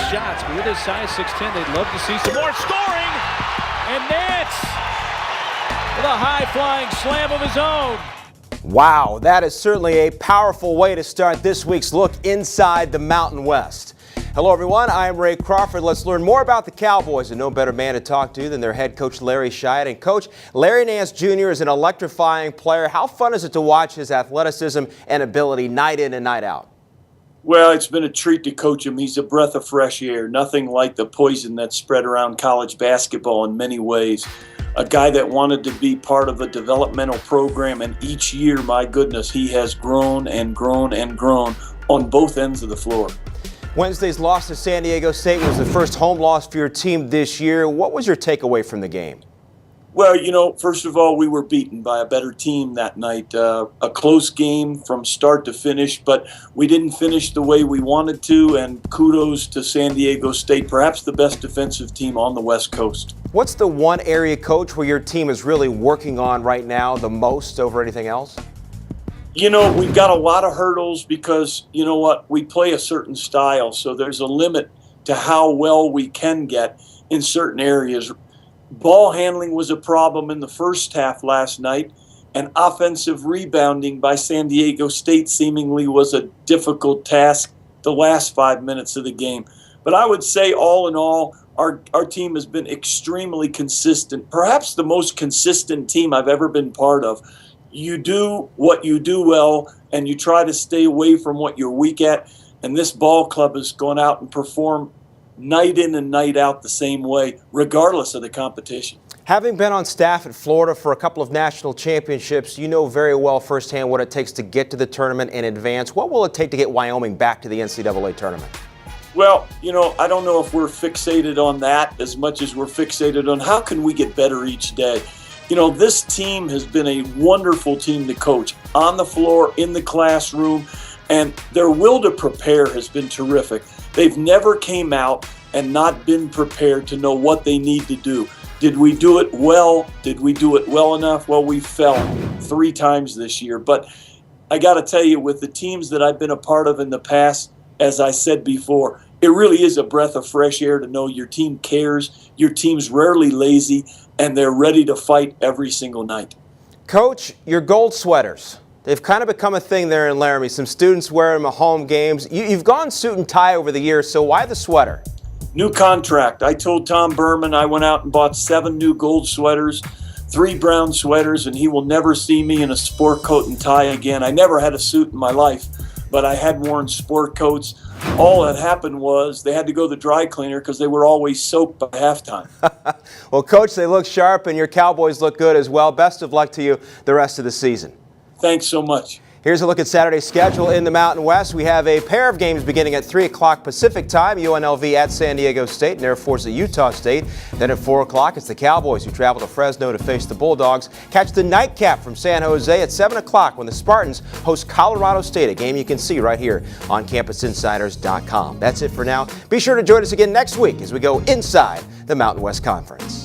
shots, but with his size 6'10", they'd love to see some more scoring. And Nance with a high-flying slam of his own. Wow, that is certainly a powerful way to start this week's look inside the Mountain West. Hello, everyone. I'm Ray Crawford. Let's learn more about the Cowboys, and no better man to talk to than their head coach, Larry Shyatt. And Coach, Larry Nance Jr. is an electrifying player. How fun is it to watch his athleticism and ability night in and night out? Well, it's been a treat to coach him. He's a breath of fresh air, nothing like the poison that's spread around college basketball in many ways. A guy that wanted to be part of a developmental program, and each year, my goodness, he has grown and grown and grown on both ends of the floor. Wednesday's loss to San Diego State was the first home loss for your team this year. What was your takeaway from the game? Well, you know, first of all, we were beaten by a better team that night. A close game from start to finish, but we didn't finish the way we wanted to, and kudos to San Diego State, perhaps the best defensive team on the West Coast. What's the one area, Coach, where your team is really working on right now the most over anything else? You know, we've got a lot of hurdles because, you know what, we play a certain style, so there's a limit to how well we can get in certain areas. Ball handling was a problem in the first half last night, and offensive rebounding by San Diego State seemingly was a difficult task the last 5 minutes of the game. But I would say, all in all, our team has been extremely consistent, perhaps the most consistent team I've ever been part of. You do what you do well, and you try to stay away from what you're weak at. And this ball club has gone out and performed night in and night out the same way, regardless of the competition. Having been on staff at Florida for a couple of national championships, you know very well firsthand what it takes to get to the tournament and advance. What will it take to get Wyoming back to the NCAA tournament? Well, you know, I don't know if we're fixated on that as much as we're fixated on how can we get better each day. You know, this team has been a wonderful team to coach on the floor, in the classroom, and their will to prepare has been terrific. They've never came out and not been prepared to know what they need to do. Did we do it well? Did we do it well enough? Well, we fell 3 times this year. But I got to tell you, with the teams that I've been a part of in the past, as I said before, it really is a breath of fresh air to know your team cares, your team's rarely lazy, and they're ready to fight every single night. Coach, your gold sweaters, they've kind of become a thing there in Laramie. Some students wear them at home games. You've gone suit and tie over the years, so why the sweater? New contract. I told Tom Berman I went out and bought 7 new gold sweaters, 3 brown sweaters, and he will never see me in a sport coat and tie again. I never had a suit in my life, but I had worn sport coats. All that happened was they had to go to the dry cleaner because they were always soaked by halftime. Well, Coach, they look sharp, and your Cowboys look good as well. Best of luck to you the rest of the season. Thanks so much. Here's a look at Saturday's schedule in the Mountain West. We have a pair of games beginning at 3 o'clock Pacific time, UNLV at San Diego State and Air Force at Utah State. Then at 4 o'clock, it's the Cowboys who travel to Fresno to face the Bulldogs. Catch the nightcap from San Jose at 7 o'clock when the Spartans host Colorado State, a game you can see right here on CampusInsiders.com. That's it for now. Be sure to join us again next week as we go inside the Mountain West Conference.